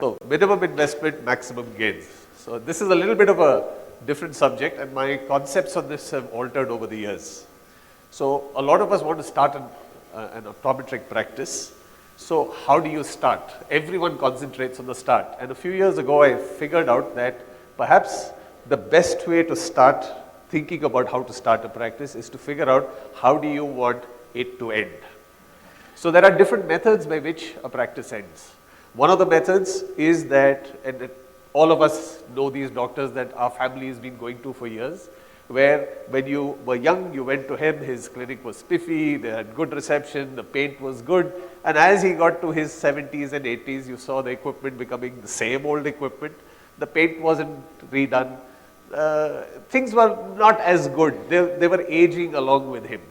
So minimum investment, maximum gains. So this is a little bit of a different subject, and my concepts on this have altered over the years. So a lot of us want to start an optometric practice. So how do you start? Everyone concentrates on the start. And a few years ago, I figured out that perhaps the best way to start thinking about how to start a practice is to figure out how do you want it to end. So there are different methods by which a practice ends. One of the methods is that, and all of us know these doctors that our family has been going to for years, where when you were young, you went to him, his clinic was spiffy, they had good reception, the paint was good, and as he got to his 70s and 80s, you saw the equipment becoming the same old equipment, the paint wasn't redone, things were not as good, they were aging along with him.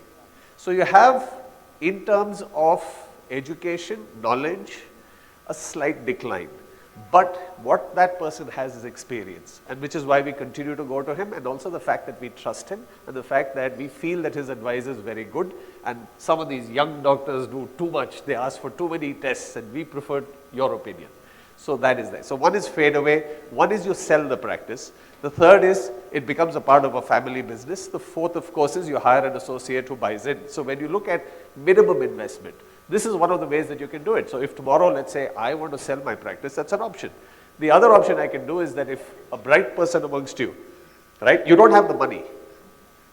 So you have, in terms of education, knowledge, a slight decline. But what that person has is experience, and which is why we continue to go to him, and also the fact that we trust him, and the fact that we feel that his advice is very good. And some of these young doctors do too much, they ask for too many tests, and we prefer your opinion. So that is there. So one is fade away, one is you sell the practice, the third is it becomes a part of a family business, the fourth of course is you hire an associate who buys in. So when you look at minimum investment, this is one of the ways that you can do it. So if tomorrow, let's say, I want to sell my practice, that's an option. The other option I can do is that if a bright person amongst you, right, you don't have the money,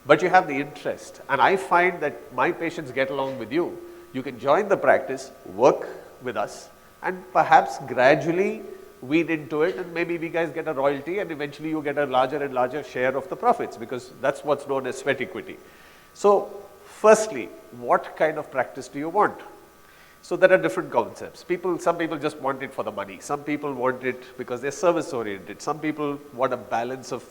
but you have the interest, and I find that my patients get along with you, you can join the practice, work with us, and perhaps gradually weed into it, and maybe we guys get a royalty, and eventually you get a larger and larger share of the profits, because that's what's known as sweat equity. So firstly, what kind of practice do you want? So there are different concepts. Some people just want it for the money. Some people want it because they're service oriented. Some people want a balance of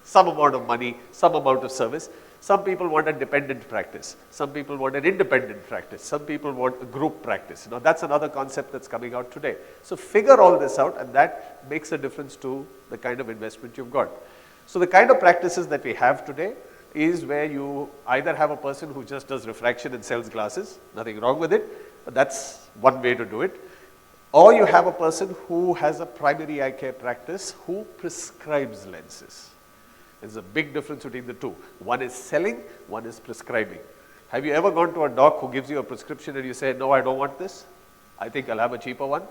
some amount of money, some amount of service. Some people want a dependent practice. Some people want an independent practice. Some people want a group practice. Now that's another concept that's coming out today. So figure all this out, and that makes a difference to the kind of investment you've got. So the kind of practices that we have today is where you either have a person who just does refraction and sells glasses, nothing wrong with it, but that's one way to do it. Or you have a person who has a primary eye care practice who prescribes lenses. There's a big difference between the two. One is selling, one is prescribing. Have you ever gone to a doc who gives you a prescription and you say, no, I don't want this, I think I'll have a cheaper one?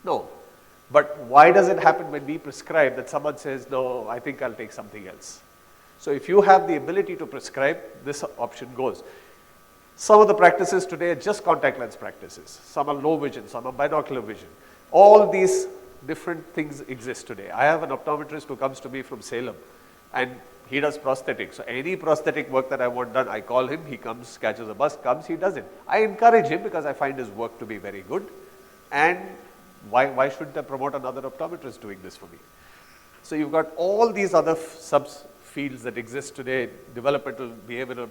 No. But why does it happen when we prescribe that someone says, no, I think I'll take something else? So if you have the ability to prescribe, this option goes. Some of the practices today are just contact lens practices. Some are low vision, some are binocular vision. All these different things exist today. I have an optometrist who comes to me from Salem, and he does prosthetics. So any prosthetic work that I want done, I call him, he comes, catches a bus, comes, he does it. I encourage him because I find his work to be very good. And why shouldn't I promote another optometrist doing this for me? So you've got all these other subfields that exist today, developmental, behavioral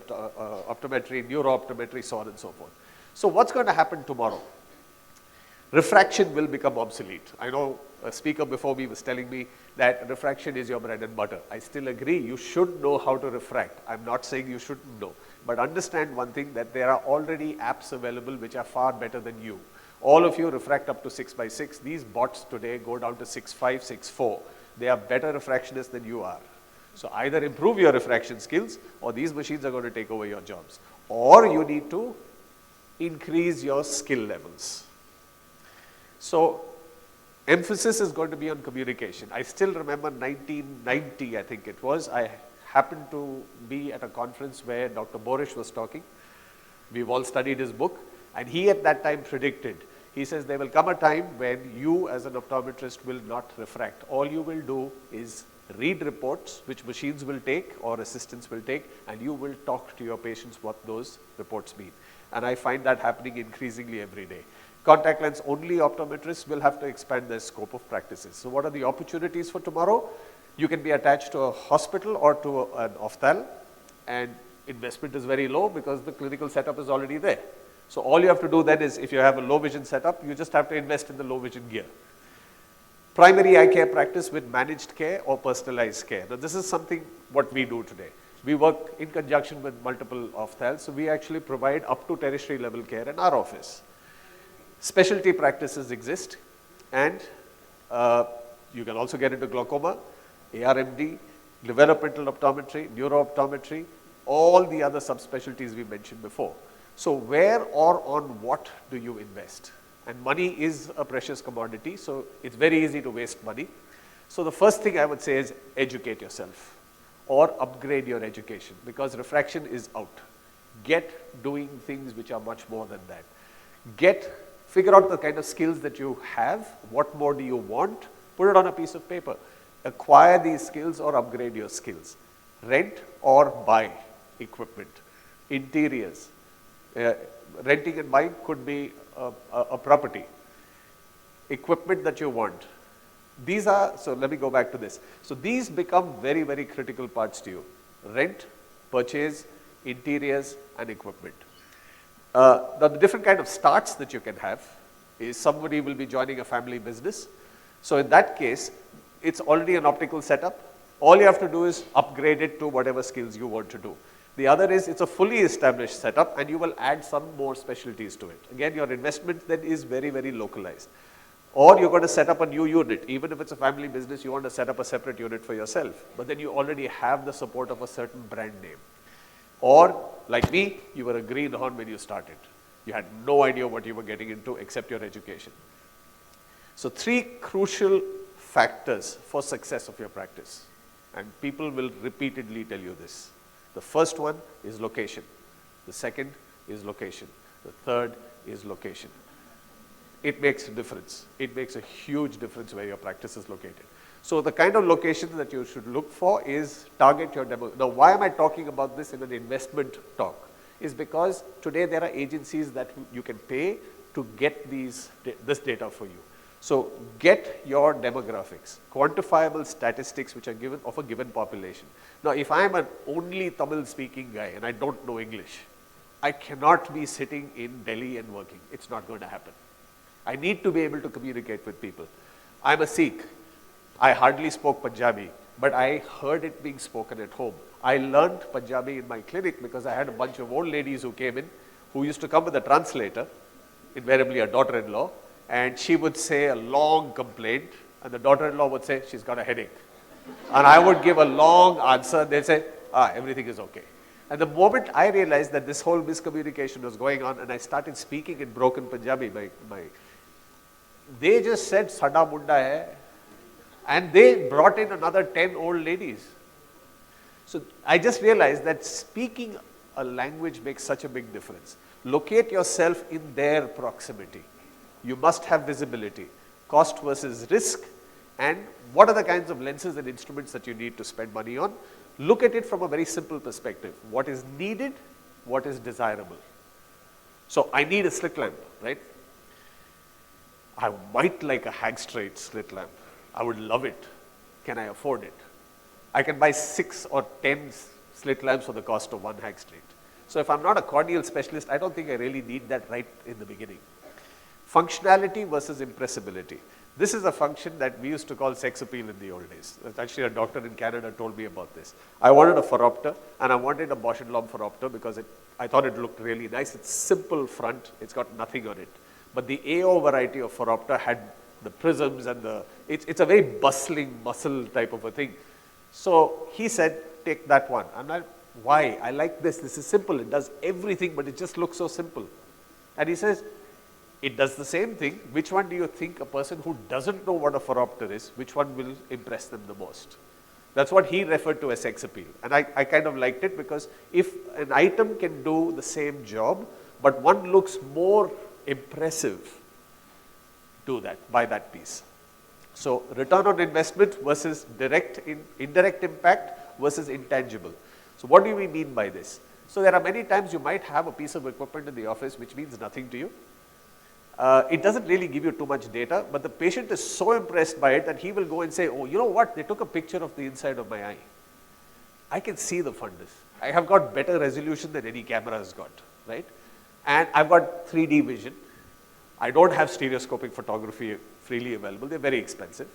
optometry, neurooptometry, so on and so forth. So what's going to happen tomorrow? Refraction will become obsolete. I know a speaker before me was telling me that refraction is your bread and butter. I still agree, you should know how to refract. I'm not saying you shouldn't know, but understand one thing, that there are already apps available which are far better than you. All of you refract up to 6x6. These bots today go down to 6.5, 6.4. They are better refractionists than you are. So either improve your refraction skills, or these machines are going to take over your jobs. Or you need to increase your skill levels. So emphasis is going to be on communication. I still remember 1990, I think it was, I happened to be at a conference where Dr. Borish was talking. We've all studied his book, and he at that time predicted, he says there will come a time when you as an optometrist will not refract. All you will do is read reports which machines will take or assistants will take, and you will talk to your patients what those reports mean. And I find that happening increasingly every day. Contact lens only optometrists will have to expand their scope of practices. So what are the opportunities for tomorrow? You can be attached to a hospital or to an ophthal, and investment is very low because the clinical setup is already there. So all you have to do then is, if you have a low vision setup, you just have to invest in the low vision gear. Primary eye care practice with managed care or personalized care. Now this is something what we do today. We work in conjunction with multiple ophthals, so we actually provide up to tertiary level care in our office. Specialty practices exist, and You can also get into glaucoma, ARMD, developmental optometry, neurooptometry, all the other subspecialties we mentioned before. So where or on what do you invest? And money is a precious commodity, so it's very easy to waste money. So the first thing I would say is educate yourself or upgrade your education, because refraction is out. Get doing things which are much more than that. Figure out the kind of skills that you have, what more do you want, put it on a piece of paper. Acquire these skills or upgrade your skills. Rent or buy equipment, interiors. Renting and buying could be a property. Equipment that you want. These are, so let me go back to this. So these become very, very critical parts to you. Rent, purchase, interiors and equipment. The different kind of starts that you can have is somebody will be joining a family business. So in that case, it's already an optical setup. All you have to do is upgrade it to whatever skills you want to do. The other is it's a fully established setup and you will add some more specialties to it. Again, your investment then is very, very localized. Or you're going to set up a new unit. Even if it's a family business, you want to set up a separate unit for yourself. But then you already have the support of a certain brand name. Or, like me, you were a greenhorn when you started. You had no idea what you were getting into except your education. So 3 crucial factors for success of your practice. And people will repeatedly tell you this. The first one is location. The second is location. The third is location. It makes a difference. It makes a huge difference where your practice is located. So the kind of location that you should look for is target your demo. Now, why am I talking about this in an investment talk? Is because today there are agencies that you can pay to get this data for you. So get your demographics, quantifiable statistics which are given of a given population. Now, if I am an only Tamil speaking guy and I don't know English, I cannot be sitting in Delhi and working. It's not going to happen. I need to be able to communicate with people. I'm a Sikh. I hardly spoke Punjabi, but I heard it being spoken at home. I learned Punjabi in my clinic because I had a bunch of old ladies who came in, who used to come with a translator, invariably a daughter-in-law, and she would say a long complaint, and the daughter-in-law would say, she's got a headache. And I would give a long answer, they'd say, everything is okay. And the moment I realized that this whole miscommunication was going on, and I started speaking in broken Punjabi, they just said, Sada Munda hai, and they brought in another 10 old ladies. So I just realized that speaking a language makes such a big difference. Locate yourself in their proximity. You must have visibility, cost versus risk, and what are the kinds of lenses and instruments that you need to spend money on. Look at it from a very simple perspective. What is needed, what is desirable. So I need a slit lamp, right? I might like a Hag Straight slit lamp. I would love it. Can I afford it? I can buy 6 or 10 slit lamps for the cost of one Hag Straight. So if I'm not a corneal specialist, I don't think I really need that right in the beginning. Functionality versus impressibility. This is a function that we used to call sex appeal in the old days. Actually, a doctor in Canada told me about this. I wanted a phoropter, and I wanted a Bosch & Lomb phoropter because I thought it looked really nice. It's simple front. It's got nothing on it. But the AO variety of phoropter had the prisms and it's a very bustling muscle type of a thing. So he said, take that one. I'm like, why? I like this. This is simple. It does everything, but it just looks so simple. And he says, it does the same thing. Which one do you think a person who doesn't know what a phoropter is, which one will impress them the most? That's what he referred to as sex appeal. And I kind of liked it because if an item can do the same job, but one looks more impressive, do that, buy that piece. So return on investment versus indirect impact versus intangible. So what do we mean by this? So there are many times you might have a piece of equipment in the office which means nothing to you. It doesn't really give you too much data, but the patient is so impressed by it that he will go and say, oh, you know what, they took a picture of the inside of my eye. I can see the fundus. I have got better resolution than any camera has got, right? And I've got 3D vision. I don't have stereoscopic photography freely available. They're very expensive.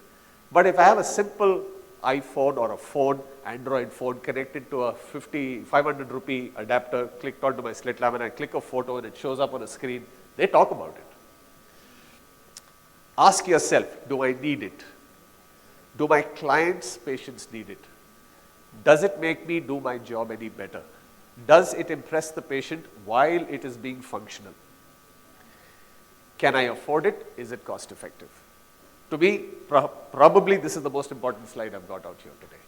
But if I have a simple iPhone or a phone, Android phone connected to a 500 rupee adapter, clicked onto my slit lamp and I click a photo and it shows up on a screen, they talk about it. Ask yourself, do I need it? Do my clients, patients need it? Does it make me do my job any better? Does it impress the patient while it is being functional? Can I afford it? Is it cost effective? To me, probably this is the most important slide I've got out here today.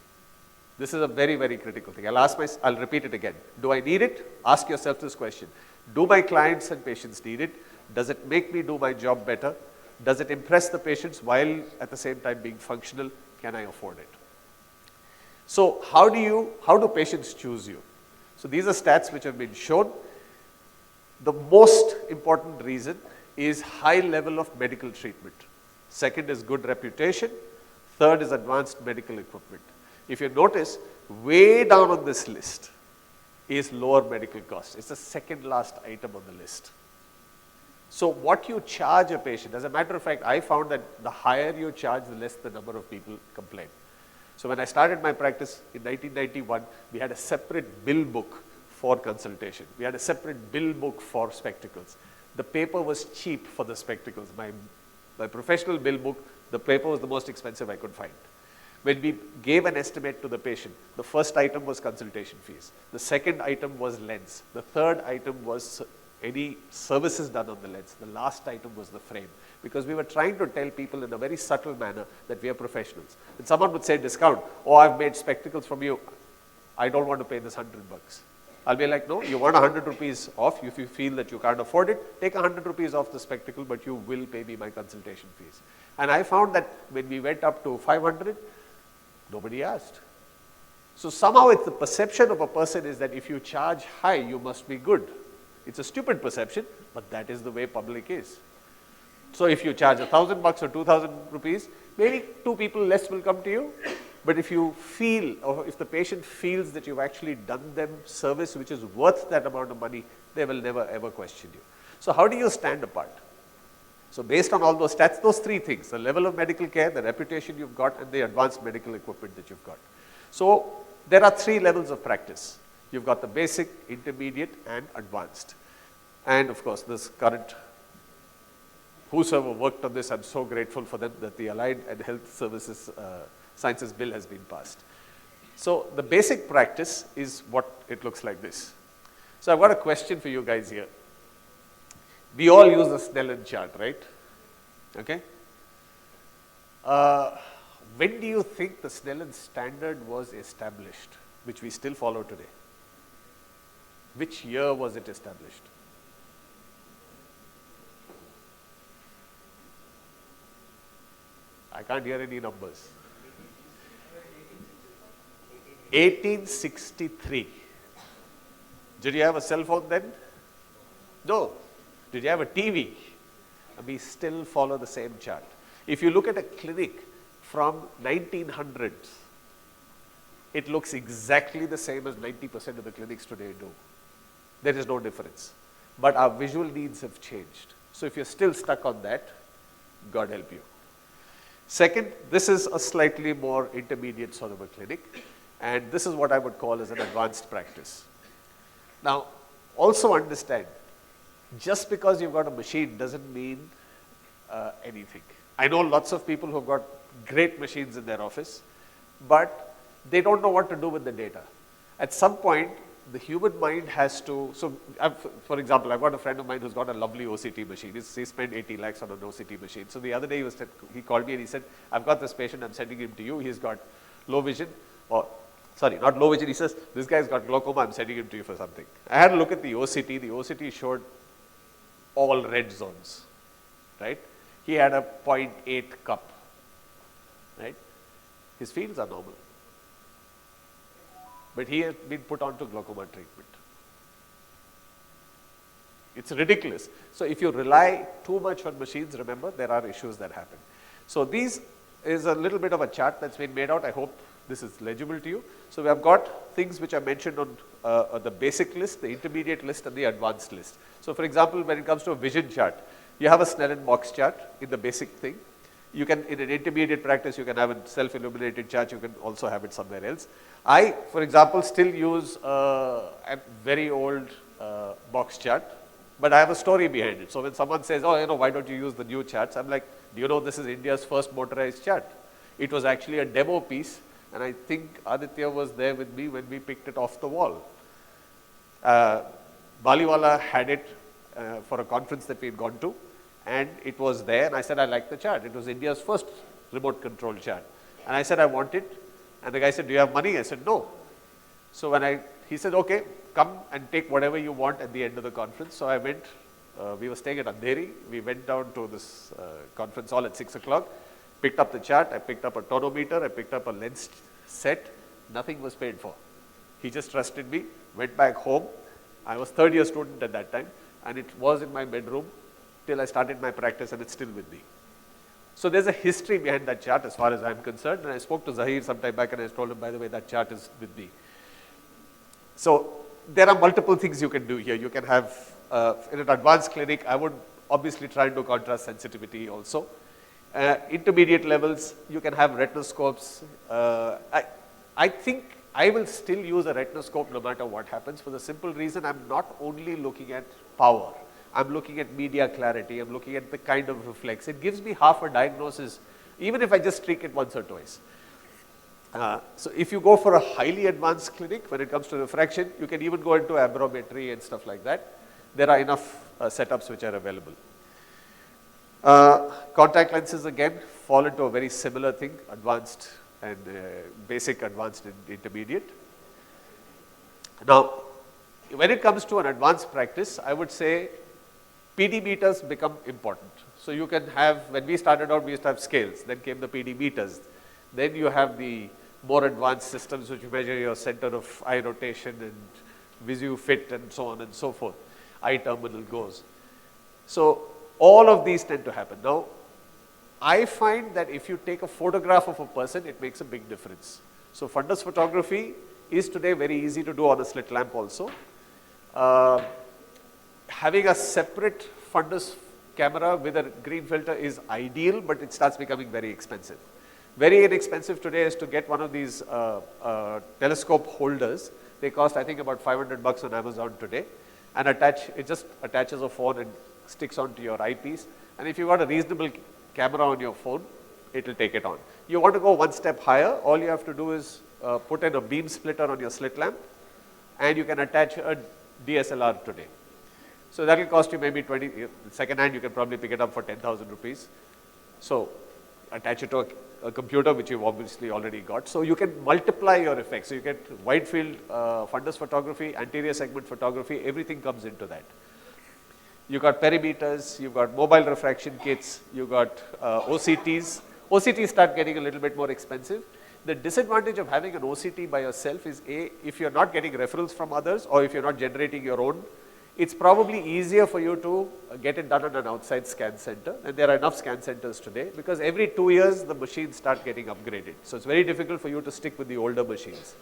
This is a very, very critical thing. I'll repeat it again. Do I need it? Ask yourself this question. Do my clients and patients need it? Does it make me do my job better? Does it impress the patients while at the same time being functional? Can I afford it? So how do patients choose you? So these are stats which have been shown. The most important reason is high level of medical treatment. Second is good reputation. Third is advanced medical equipment. If you notice, way down on this list is lower medical cost. It's the second last item on the list. So what you charge a patient, as a matter of fact, I found that the higher you charge, the less the number of people complain. So when I started my practice in 1991, we had a separate bill book for consultation. We had a separate bill book for spectacles. The paper was cheap for the spectacles. My professional bill book, the paper was the most expensive I could find. When we gave an estimate to the patient, the first item was consultation fees. The second item was lens. The third item was any services done on the lens. The last item was the frame. Because we were trying to tell people in a very subtle manner that we are professionals. And someone would say discount, oh, I've made spectacles from you. I don't want to pay this $100. I'll be like, no, you want 100 rupees off. If you feel that you can't afford it, take 100 rupees off the spectacle, but you will pay me my consultation fees. And I found that when we went up to 500, nobody asked. So somehow it's the perception of a person is that if you charge high, you must be good. It's a stupid perception, but that is the way public is. So if you charge $1,000 or 2,000 rupees, maybe 2 people less will come to you. But if you feel, or if the patient feels that you've actually done them service which is worth that amount of money, they will never ever question you. So how do you stand apart? So based on all those stats, those 3 things, the level of medical care, the reputation you've got, and the advanced medical equipment that you've got. So there are 3 levels of practice. You've got the basic, intermediate, and advanced. And of course, this current, whosoever worked on this, I'm so grateful for them that the Allied and Health Services Sciences Bill has been passed. So the basic practice is what it looks like this. So I've got a question for you guys here. We all use the Snellen chart, right? Okay. When do you think the Snellen standard was established, which we still follow today? Which year was it established? I can't hear any numbers. 1863. Did you have a cell phone then? No. Did you have a TV? We still follow the same chart. If you look at a clinic from 1900s, it looks exactly the same as 90% of the clinics today do. There is no difference. But our visual needs have changed. So if you're still stuck on that, God help you. Second, this is a slightly more intermediate sort of a clinic. And this is what I would call as an advanced practice. Now, also understand, just because you've got a machine doesn't mean anything. I know lots of people who've got great machines in their office, but they don't know what to do with the data. At some point, the human mind has to, so for example, I've got a friend of mine who's got a lovely OCT machine. He spent 80 lakhs on an OCT machine. So the other day he called me and he said, I've got this patient, I'm sending him to you. He's got low vision, or sorry, not low vision. He says, this guy's got glaucoma, I'm sending him to you for something. I had a look at the OCT. The OCT showed all red zones, right? He had a 0.8 cup, right? His fields are normal. But he has been put onto glaucoma treatment. It's ridiculous. So if you rely too much on machines, remember, there are issues that happen. So these is a little bit of a chart that's been made out. I hope this is legible to you. So we have got things which are mentioned on the basic list, the intermediate list, and the advanced list. So for example, when it comes to a vision chart, you have a Snellen box chart in the basic thing. You can, in an intermediate practice, you can have a self-illuminated chart. You can also have it somewhere else. I, for example, still use a very old box chart, but I have a story behind it. So when someone says, oh, why don't you use the new charts? I'm like, Do you know this is India's first motorized chart? It was actually a demo piece, and I think Aditya was there with me when we picked it off the wall. Baliwala had it for a conference that we had gone to, and it was there, and I said, I like the chart. It was India's first remote control chart. And I said, I want it. And the guy said, do you have money? I said, no. So he said, okay, come and take whatever you want at the end of the conference. So I went, we were staying at Andheri. We went down to this conference hall at 6 o'clock, picked up the chart. I picked up a tonometer. I picked up a lens set. Nothing was paid for. He just trusted me, went back home. I was third year student at that time, and it was in my bedroom till I started my practice, and it's still with me. So there's a history behind that chart as far as I'm concerned, and I spoke to Zahir some time back and I told him, by the way, that chart is with me. So there are multiple things you can do here. You can have, in an advanced clinic, I would obviously try and do contrast sensitivity also. Intermediate levels, you can have retinoscopes. I think I will still use a retinoscope no matter what happens, for the simple reason I'm not only looking at power. I'm looking at media clarity, I'm looking at the kind of reflex. It gives me half a diagnosis, even if I just tweak it once or twice. So if you go for a highly advanced clinic, when it comes to refraction, you can even go into aberrometry and stuff like that. There are enough setups which are available. Contact lenses again fall into a very similar thing, advanced and basic, advanced and intermediate. Now, when it comes to an advanced practice, I would say PD meters become important. So you can have, when we started out, we used to have scales, then came the PD meters. Then you have the more advanced systems which measure your center of eye rotation and visu fit and so on and so forth. Eye terminal goes. So all of these tend to happen. Now, I find that if you take a photograph of a person, it makes a big difference. So fundus photography is today very easy to do on a slit lamp also. Having a separate fundus camera with a green filter is ideal, but it starts becoming very expensive. Very inexpensive today is to get one of these telescope holders. They cost, I think, about $500 on Amazon today, and it just attaches a phone and sticks onto your eyepiece. And if you've got a reasonable camera on your phone, it will take it on. You want to go one step higher, all you have to do is put in a beam splitter on your slit lamp, and you can attach a DSLR today. So that will cost you maybe 20, second hand you can probably pick it up for 10,000 rupees. So attach it to a computer which you've obviously already got. So you can multiply your effects. So you get wide field fundus photography, anterior segment photography, everything comes into that. You've got perimeters, you've got mobile refraction kits, you've got OCTs. OCTs start getting a little bit more expensive. The disadvantage of having an OCT by yourself is if you're not getting referrals from others, or if you're not generating your own, it's probably easier for you to get it done at an outside scan center, and there are enough scan centers today, because every 2 years the machines start getting upgraded. So it's very difficult for you to stick with the older machines.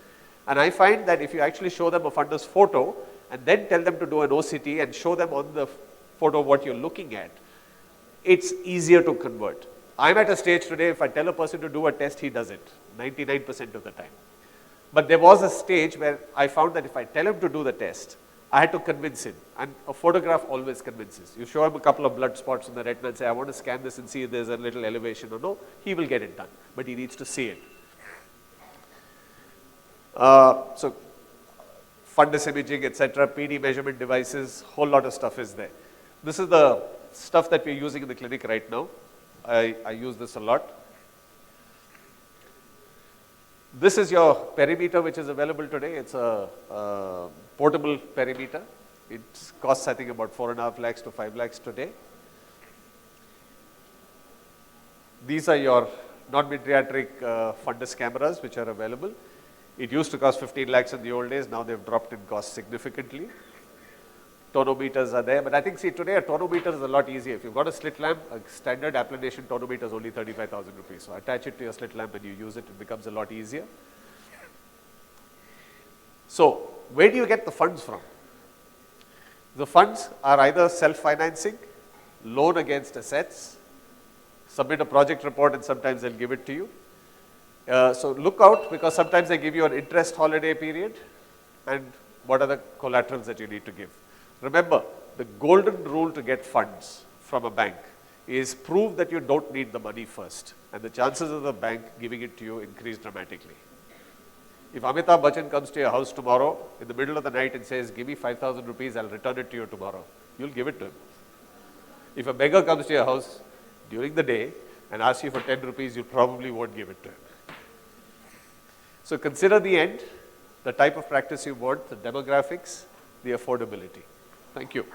And I find that if you actually show them a fundus photo and then tell them to do an OCT and show them on the photo what you're looking at, it's easier to convert. I'm at a stage today, if I tell a person to do a test, he does it 99% of the time. But there was a stage where I found that if I tell him to do the test, I had to convince him, and a photograph always convinces. You show him a couple of blood spots on the retina and say, I want to scan this and see if there's a little elevation or no, he will get it done, but he needs to see it. So fundus imaging, etc., PD measurement devices, whole lot of stuff is there. This is the stuff that we're using in the clinic right now. I use this a lot. This is your perimeter which is available today. It's a portable perimeter. It costs, I think, about 4.5 lakhs to 5 lakhs today. These are your non-mydriatric fundus cameras which are available. It used to cost 15 lakhs in the old days. Now they've dropped in cost significantly. Tonometers are there, but I think, see, today a tonometer is a lot easier. If you've got a slit lamp, a standard applanation tonometer is only 35,000 rupees. So attach it to your slit lamp and you use it, it becomes a lot easier. So where do you get the funds from? The funds are either self-financing, loan against assets, submit a project report and sometimes they'll give it to you. So look out, because sometimes they give you an interest holiday period, and what are the collaterals that you need to give. Remember, the golden rule to get funds from a bank is prove that you don't need the money first, and the chances of the bank giving it to you increase dramatically. If Amitabh Bachchan comes to your house tomorrow in the middle of the night and says, give me 5,000 rupees, I'll return it to you tomorrow, you'll give it to him. If a beggar comes to your house during the day and asks you for 10 rupees, you probably won't give it to him. So consider the end, the type of practice you want, the demographics, the affordability. Thank you.